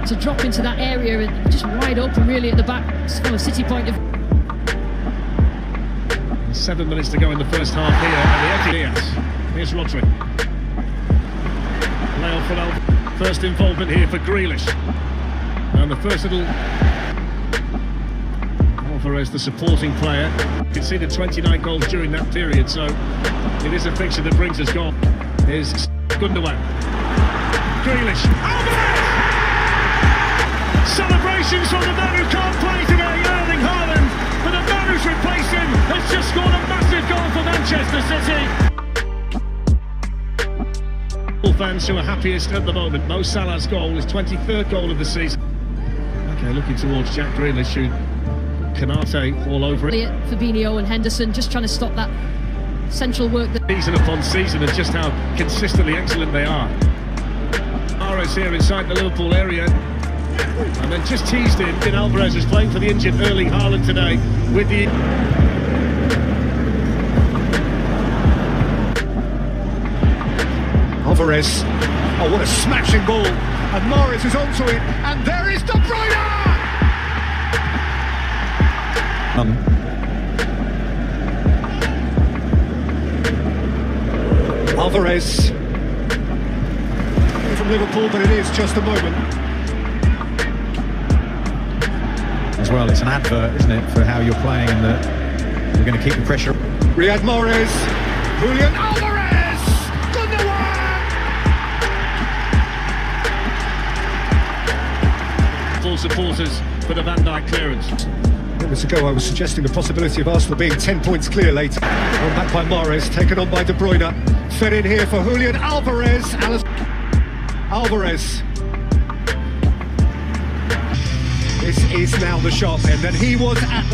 to drop into that area and just wide open really at the back from a City point of view. 7 minutes to go in the first half here at the Etihad. Here's Rodri. Leo Fernal, first involvement here for Grealish. And the first little... Alvarez, the supporting player. You can see the 29 goals during that period, so it is a fixture that brings us goal. Here's Gundogan. Grealish. Alvarez! Celebrations from the man who can't play today, Erling Haaland, but the man who's replaced him has just scored a massive goal for Manchester City. All fans who are happiest at the moment, Mo Salah's goal, his 23rd goal of the season. Okay, looking towards Jack Grealish, who Canate all over it. Fabinho and Henderson just trying to stop that central work. Season upon season and just how consistently excellent they are. Alvarez here inside the Liverpool area. And then just teased in Alvarez, who's playing for the injured Erling Haaland today with the... Alvarez, oh what a smashing ball, and Morris is onto it, and there is De Bruyne! Alvarez from Liverpool, but it is just a moment. As well, it's an advert, isn't it, for how you're playing and that you're going to keep the pressure. Riyad Mahrez, Julian Alvarez, Gundogan! Full supporters for the Van Dijk clearance. Moments ago I was suggesting the possibility of Arsenal being 10 points clear later. Run back by Mahrez, taken on by De Bruyne. Fed in here for Julian Alvarez. Alvarez. This is now the sharp end, and he was at the...